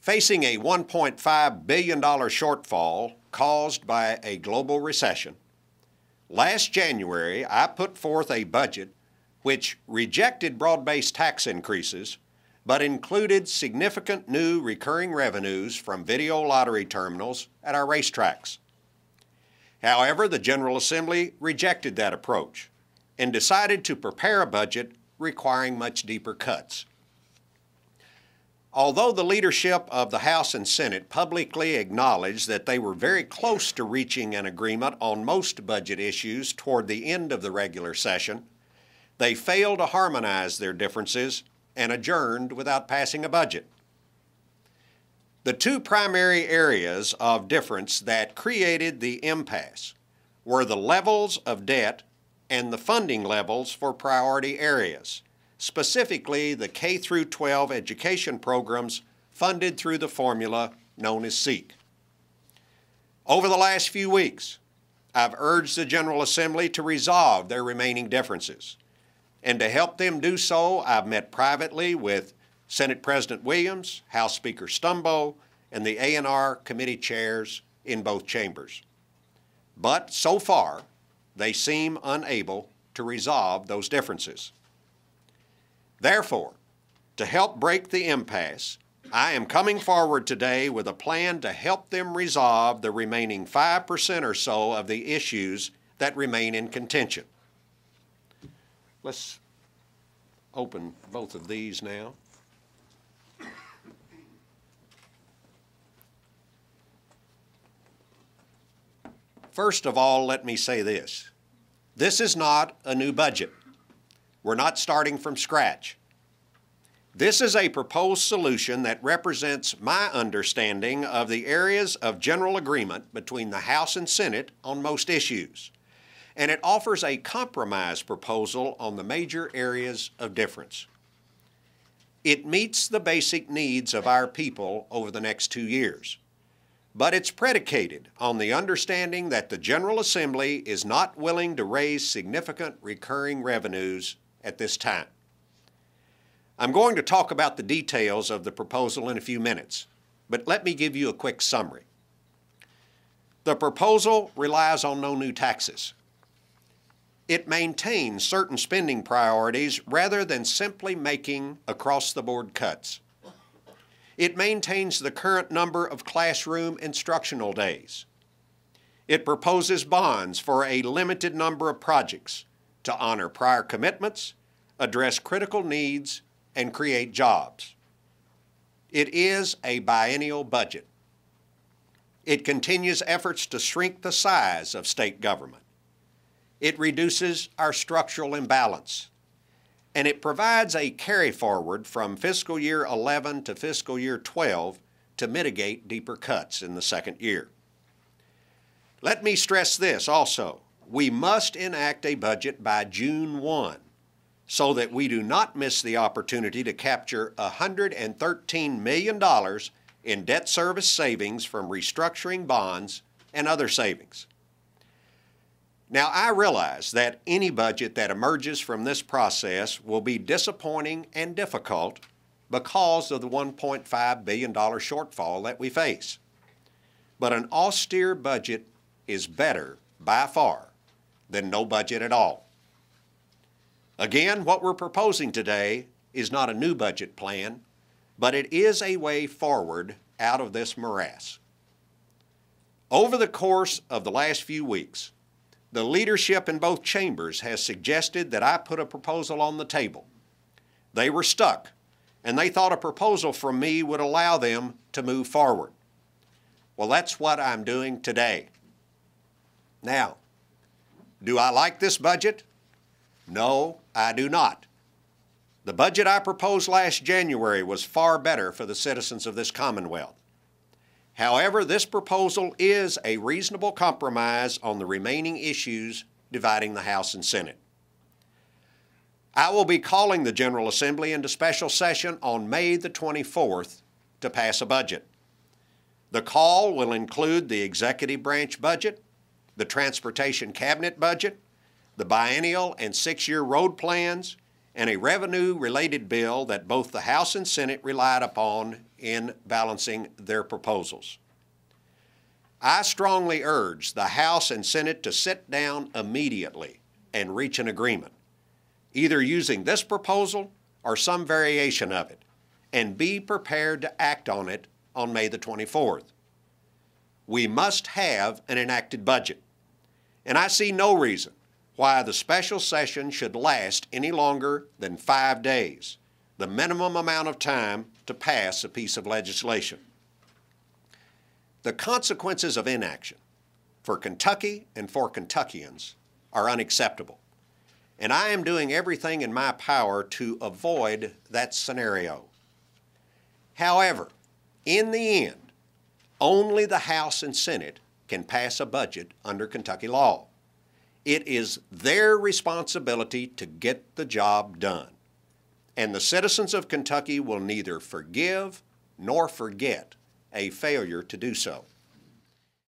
Facing a $1.5 billion shortfall caused by a global recession, last January I put forth a budget which rejected broad-based tax increases but included significant new recurring revenues from video lottery terminals at our racetracks. However, the General Assembly rejected that approach and decided to prepare a budget requiring much deeper cuts. Although the leadership of the House and Senate publicly acknowledged that they were very close to reaching an agreement on most budget issues toward the end of the regular session, they failed to harmonize their differences and adjourned without passing a budget. The two primary areas of difference that created the impasse were the levels of debt and the funding levels for priority areas, specifically the K-12 education programs funded through the formula known as SEEK. Over the last few weeks, I've urged the General Assembly to resolve their remaining differences. And to help them do so, I've met privately with Senate President Williams, House Speaker Stumbo, and the A&R committee chairs in both chambers. But so far, they seem unable to resolve those differences. Therefore, to help break the impasse, I am coming forward today with a plan to help them resolve the remaining 5% or so of the issues that remain in contention. Let's open both of these now. First of all, let me say this. This is not a new budget. We're not starting from scratch. This is a proposed solution that represents my understanding of the areas of general agreement between the House and Senate on most issues, and it offers a compromise proposal on the major areas of difference. It meets the basic needs of our people over the next 2 years, but it's predicated on the understanding that the General Assembly is not willing to raise significant recurring revenues at this time. I'm going to talk about the details of the proposal in a few minutes, but let me give you a quick summary. The proposal relies on no new taxes. It maintains certain spending priorities rather than simply making across-the-board cuts. It maintains the current number of classroom instructional days. It proposes bonds for a limited number of projects to honor prior commitments, address critical needs, and create jobs. It is a biennial budget. It continues efforts to shrink the size of state government. It reduces our structural imbalance. And it provides a carry forward from fiscal year 11 to fiscal year 12 to mitigate deeper cuts in the second year. Let me stress this also. We must enact a budget by June 1 so that we do not miss the opportunity to capture $113 million in debt service savings from restructuring bonds and other savings. Now, I realize that any budget that emerges from this process will be disappointing and difficult because of the $1.5 billion shortfall that we face. But an austere budget is better, by far, than no budget at all. Again, what we're proposing today is not a new budget plan, but it is a way forward out of this morass. Over the course of the last few weeks, the leadership in both chambers has suggested that I put a proposal on the table. They were stuck, and they thought a proposal from me would allow them to move forward. Well, that's what I'm doing today. Now, do I like this budget? No, I do not. The budget I proposed last January was far better for the citizens of this Commonwealth. However, this proposal is a reasonable compromise on the remaining issues dividing the House and Senate. I will be calling the General Assembly into special session on May the 24th to pass a budget. The call will include the executive branch budget, the transportation cabinet budget, the biennial and 6-year road plans, and a revenue-related bill that both the House and Senate relied upon in balancing their proposals. I strongly urge the House and Senate to sit down immediately and reach an agreement, either using this proposal or some variation of it, and be prepared to act on it on May the 24th. We must have an enacted budget, and I see no reason why the special session should last any longer than 5 days, the minimum amount of time to pass a piece of legislation. The consequences of inaction for Kentucky and for Kentuckians are unacceptable, and I am doing everything in my power to avoid that scenario. However, in the end, only the House and Senate can pass a budget under Kentucky law. It is their responsibility to get the job done, and the citizens of Kentucky will neither forgive nor forget a failure to do so.